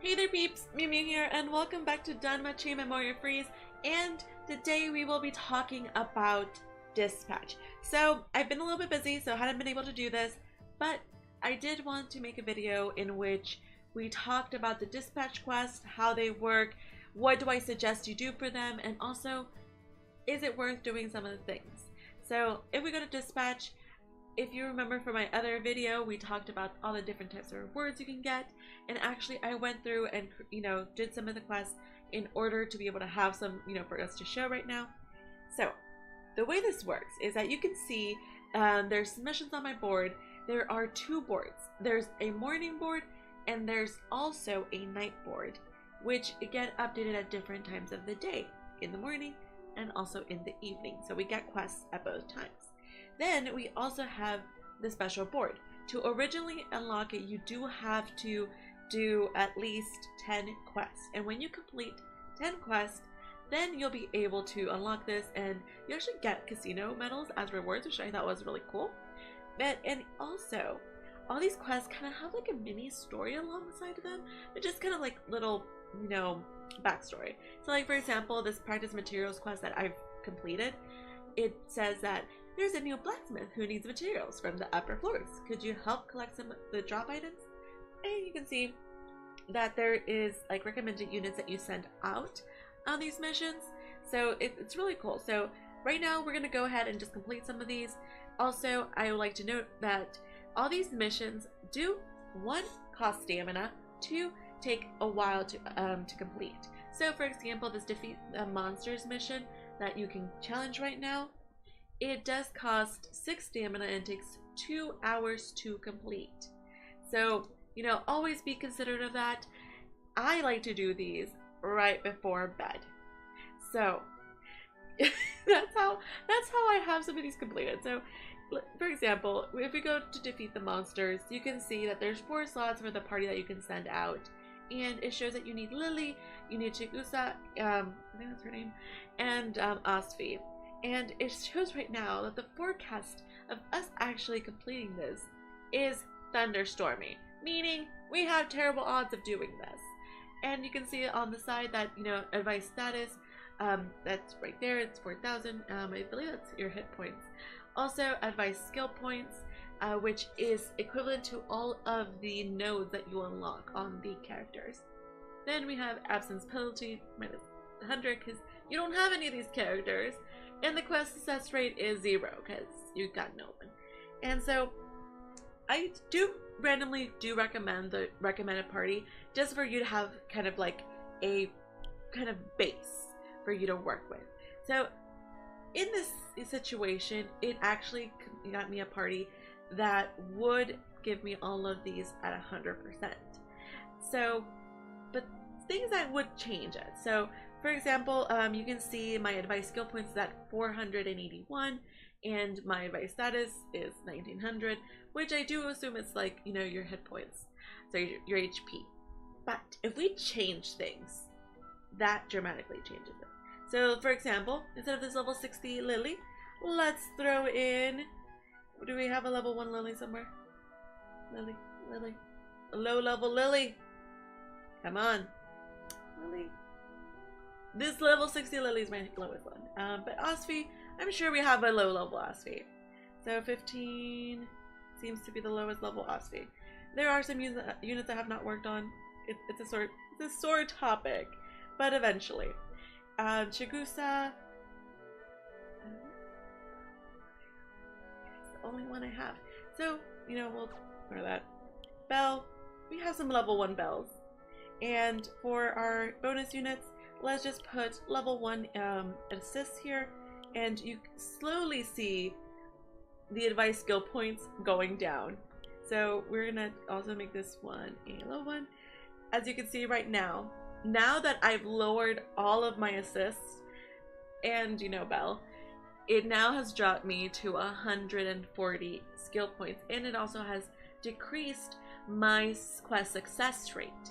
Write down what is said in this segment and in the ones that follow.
Hey there peeps, mewmew here, and welcome back to Danmachi Memoria Freese, and today we will be talking about dispatch. So I've been a little bit busy, so I hadn't been able to do this, but I did want to make a video in which we talked about the dispatch quests, how they work, what do I suggest you do for them, and also, is it worth doing some of the things? So if we go to dispatch, if you remember from my other video, we talked about all the different types of rewards you can get, and actually I went through and did some of the quests in order to be able to have some for us to show right now. So the way this works is that you can see there's missions on my board. There are two boards. There's a morning board and there's also a night board, which get updated at different times of the day, in the morning and also in the evening. So we get quests at both times. Then we also have the special board. To originally unlock it, you do have to do at least 10 quests. And when you complete 10 quests, then you'll be able to unlock this, and you actually get casino medals as rewards, which I thought was really cool. And also, all these quests kind of have like a mini story alongside of them. They're just kind of like little, backstory. So like, for example, this practice materials quest that I've completed, it says that there's a new blacksmith who needs materials from the upper floors. Could you help collect some of the drop items? And you can see that there is like recommended units that you send out on these missions. So it's really cool. So right now we're going to go ahead and just complete some of these. Also, I would like to note that all these missions do, one, cost stamina, two, take a while to complete. So for example, this defeat the monsters mission that you can challenge right now, it does cost 6 stamina and takes 2 hours to complete. So, always be considerate of that. I like to do these right before bed. So, that's how I have some of these completed. So, for example, if we go to defeat the monsters, you can see that there's 4 slots for the party that you can send out. And it shows that you need Lily, you need Chigusa, I think that's her name, and Osfi. And it shows right now that the forecast of us actually completing this is thunderstormy, meaning we have terrible odds of doing this. And you can see on the side that, advice status, that's right there, it's 4,000. I believe that's your hit points. Also, advice skill points, which is equivalent to all of the nodes that you unlock on the characters. Then we have absence penalty, minus 100, because you don't have any of these characters. And the quest success rate is 0 because you got no one. And so I randomly recommend the recommended party just for you to have kind of like a kind of base for you to work with. So in this situation, it actually got me a party that would give me all of these at 100%. So, but things that would change it. So for example, you can see my advice skill points is at 481, and my advice status is 1900, which I do assume it's like, your hit points, so your HP. But if we change things, that dramatically changes it. So for example, instead of this level 60 Lily, let's throw in, do we have a level 1 Lily somewhere? Lily, a low level Lily. Come on, Lily. This level 60 Lily is my lowest one. But Osfi, I'm sure we have a low level Osfi. So 15 seems to be the lowest level Osfi. There are some units I have not worked on. It's a sore topic, but eventually. Chigusa. It's the only one I have. So, we'll ignore that. Bell. We have some level 1 bells. And for our bonus units, let's just put level 1 assists here, and you slowly see the advice skill points going down. So we're gonna also make this one a low one. As you can see right now that I've lowered all of my assists and Bell, it now has dropped me to 140 skill points, and it also has decreased my quest success rate.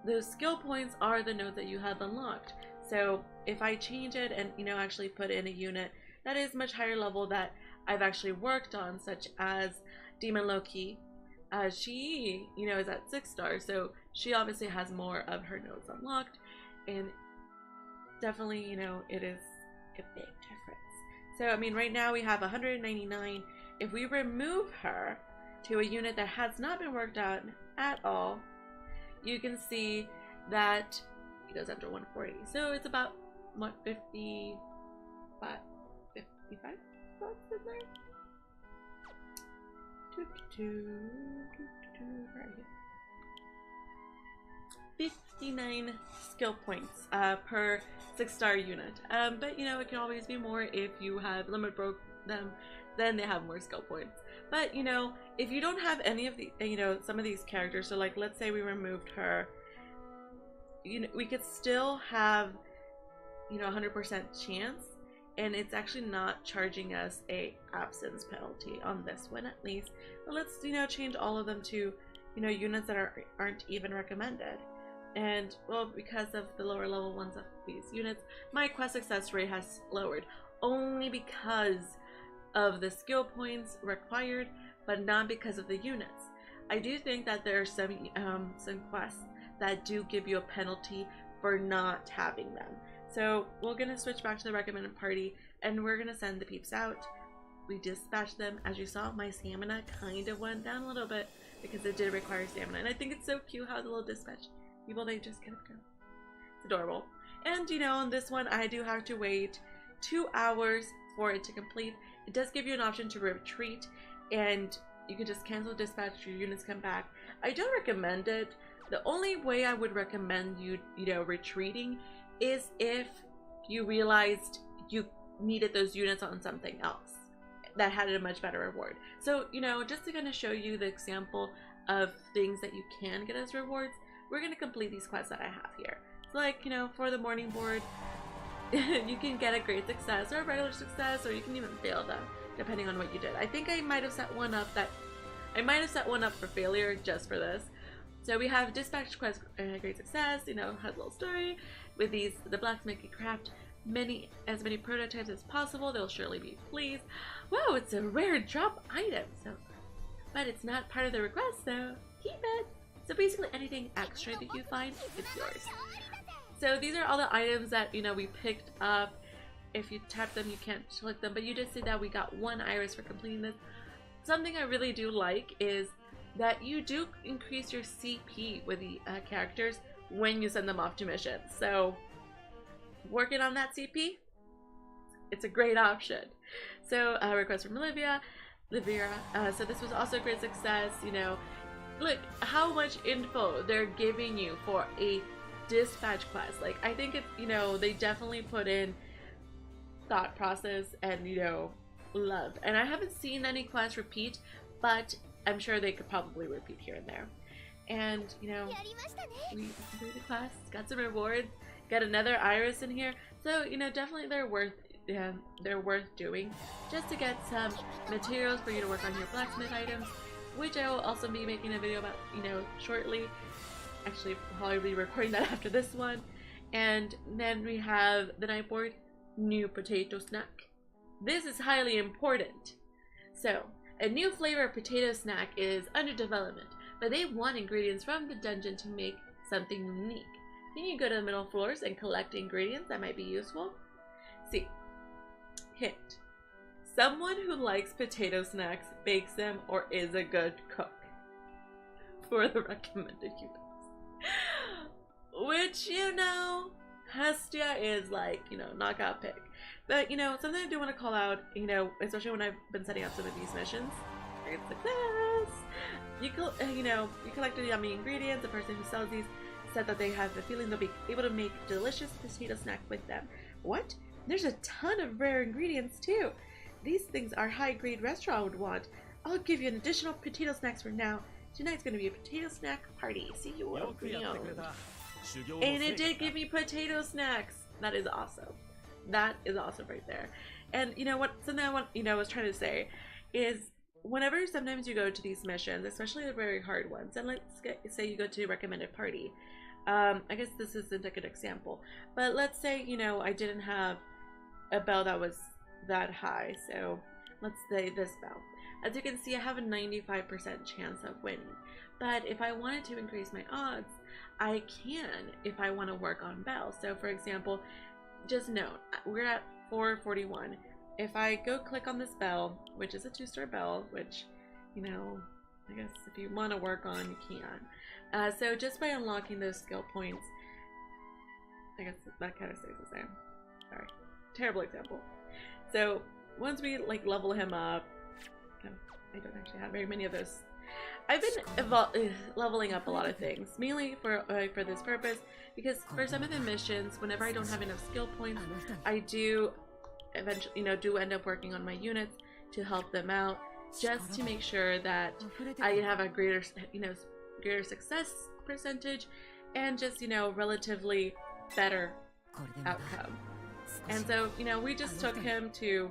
Those skill points are the nodes that you have unlocked. So if I change it and actually put in a unit that is much higher level that I've actually worked on, such as Demon Loki, She, is at 6 stars, so she obviously has more of her nodes unlocked, and definitely, it is a big difference. So, I mean, right now we have 199. If we remove her to a unit that has not been worked on at all, you can see that it goes under 140. So it's about, what, 55 spots in there? Right here. 59 skill points per 6-star unit. But it can always be more if you have limit broke them, then they have more skill points. But if you don't have any of the some of these characters, so like let's say we removed her, we could still have 100% chance, and it's actually not charging us a absence penalty on this one at least. But let's change all of them to units that aren't even recommended. And well, because of the lower level ones of these units, my quest success rate has lowered, only because of the skill points required, but not because of the units. I do think that there are some quests that do give you a penalty for not having them. So we're gonna switch back to the recommended party, and we're gonna send the peeps out. We dispatched them. As you saw, my stamina kind of went down a little bit because it did require stamina, and I think it's so cute how the little dispatch people, they just kind of go. It's adorable. And on this one I do have to wait 2 hours for it to complete. It does give you an option to retreat, and you can just cancel dispatch, your units come back. I don't recommend it. The only way I would recommend you retreating is if you realized you needed those units on something else that had a much better reward. So just to kind of show you the example of things that you can get as rewards, we're going to complete these quests that I have here. So like, for the morning board, you can get a great success or a regular success, or you can even fail them, depending on what you did. I think I might have set one up for failure just for this. So we have dispatch quest, great success, has a little story. With these, the blacksmith can craft as many prototypes as possible. They'll surely be pleased. Whoa, it's a rare drop item, but it's not part of the request, so keep it. So basically anything extra that you find, it's yours. So these are all the items that we picked up. If you tap them, you can't select them, but you did see that we got 1 iris for completing this. Something I really do like is that you do increase your CP with the characters when you send them off to missions. So working on that CP, it's a great option. So request from Olivia. So this was also a great success. Look how much info they're giving you for a dispatch quest. Like, I think they definitely put in thought process and love. And I haven't seen any quests repeat, but I'm sure they could probably repeat here and there. And we completed the quest, got some rewards, got another iris in here. So definitely they're worth doing, just to get some materials for you to work on your blacksmith items, which I will also be making a video about shortly. Actually, probably be recording that after this one. And then we have the night board, new potato snack. This is highly important. So a new flavor of potato snack is under development, but they want ingredients from the dungeon to make something unique. Then you go to the middle floors and collect ingredients that might be useful. See, hint. Someone who likes potato snacks, bakes them, or is a good cook for the recommended units. Which, Hestia is like, knockout pick. But, something I do want to call out, especially when I've been setting up some of these missions. Great success! You collected yummy ingredients. The person who sells these said that they have the feeling they'll be able to make delicious potato snack with them. What? There's a ton of rare ingredients too. These things our high-grade restaurant would want. I'll give you an additional potato snacks for now. Tonight's going to be a potato snack party. See you all. And it did give me potato snacks. That is awesome. That is awesome right there. And something I was trying to say is, whenever sometimes you go to these missions, especially the very hard ones, and let's say you go to a recommended party. I guess this isn't a good example, but let's say, I didn't have a bell that was that high, so let's say this bell. as you can see, I have a 95% chance of winning. But if I wanted to increase my odds, I can if I want to work on Belle. So for example, just note, we're at 441. If I go click on this Belle, which is a 2-star Belle, which, you know, I guess if you want to work on, you can. So just by unlocking those skill points, I guess that kind of stays the same. Sorry, terrible example. So once we like level him up, I don't actually have very many of those. I've been leveling up a lot of things, mainly for this purpose, because for some of the missions, whenever I don't have enough skill points, I do eventually, you know, do end up working on my units to help them out, just to make sure that I have a greater, you know, greater success percentage, and just, you know, relatively better outcome. And so, you know, we just took him to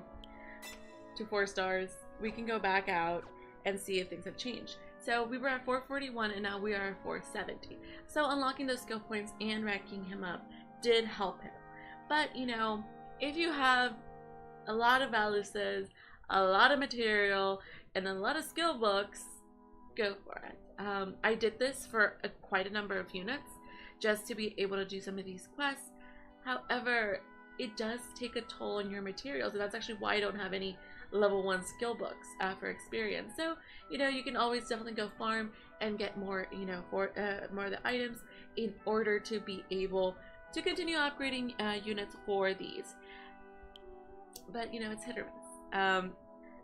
4 stars. We can go back out and see if things have changed. So we were at 441 and now we are at 470. So unlocking those skill points and ranking him up did help him. But, you know, if you have a lot of values, a lot of material, and a lot of skill books, go for it. I did this for quite a number of units just to be able to do some of these quests. However, it does take a toll on your materials, and that's actually why I don't have any level 1 skill books for experience. So, you know, you can always definitely go farm and get more, you know, for more of the items in order to be able to continue upgrading units for these. But, you know, it's hit or miss.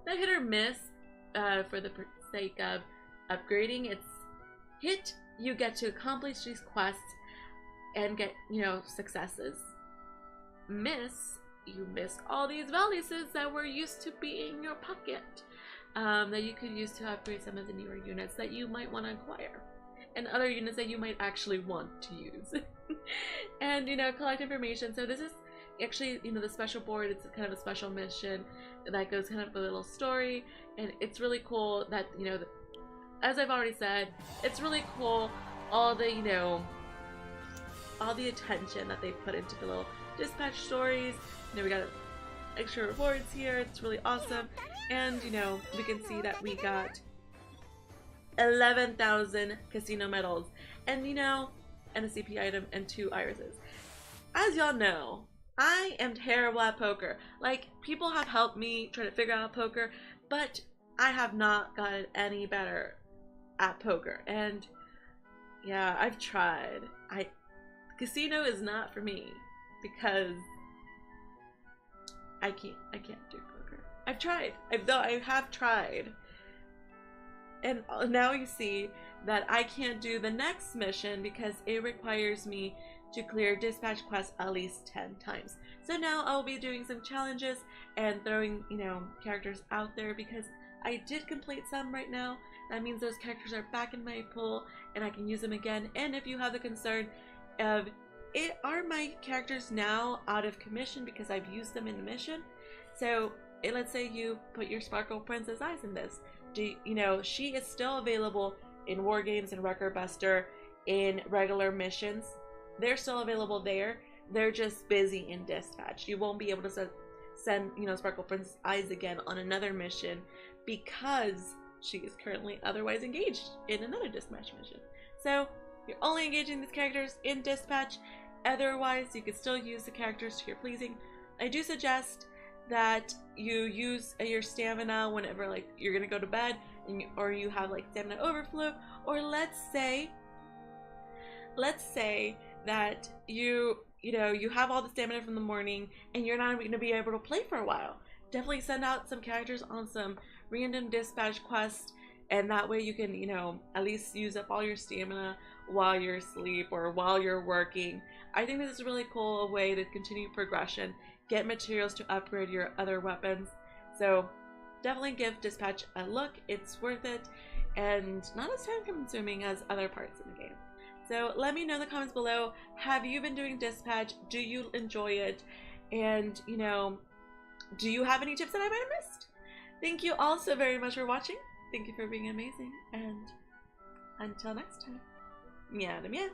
Not hit or miss for the sake of upgrading. It's hit, you get to accomplish these quests and get, you know, successes. Miss, you miss all these values that were used to be in your pocket, that you could use to upgrade some of the newer units that you might want to acquire, and other units that you might actually want to use. And, you know, collect information. So this is actually, you know, the special board. It's kind of a special mission that goes kind of a little story, and it's really cool that, you know, as I've already said, it's really cool all the, you know, all the attention that they put into the little dispatch stories. You know, we got extra rewards here. It's really awesome. And, you know, we can see that we got 11,000 casino medals, and, you know, and a CP item and 2 irises. As y'all know, I am terrible at poker. Like, people have helped me try to figure out poker, but I have not gotten any better at poker. And yeah, I've tried. Casino is not for me, because I can't do poker. I've tried. I have tried. And now you see that I can't do the next mission because it requires me to clear dispatch quests at least 10 times. So now I'll be doing some challenges and throwing, you know, characters out there, because I did complete some right now. That means those characters are back in my pool and I can use them again. And if you have the concern of, are my characters now out of commission because I've used them in the mission? So let's say you put your Sparkle Princess Eyes in this. You know, she is still available in War Games and Record Buster, in regular missions. They're still available there. They're just busy in dispatch. You won't be able to send, you know, Sparkle Princess Eyes again on another mission because she is currently otherwise engaged in another dispatch mission. So you're only engaging these characters in dispatch. Otherwise, you can still use the characters to your pleasing. I do suggest that you use your stamina whenever, like, you're gonna go to bed, and or you have like stamina overflow, or let's say that you have all the stamina from the morning and you're not going to be able to play for a while. Definitely send out some characters on some random dispatch quest, and that way you can, you know, at least use up all your stamina while you're asleep or while you're working. I think this is a really cool way to continue progression, get materials to upgrade your other weapons. So definitely give dispatch a look. It's worth it and not as time consuming as other parts in the game. So let me know in the comments below, have you been doing dispatch? Do you enjoy it? And, you know, do you have any tips that I might have missed? Thank you all so very much for watching. Thank you for being amazing, and until next time, meow to meow.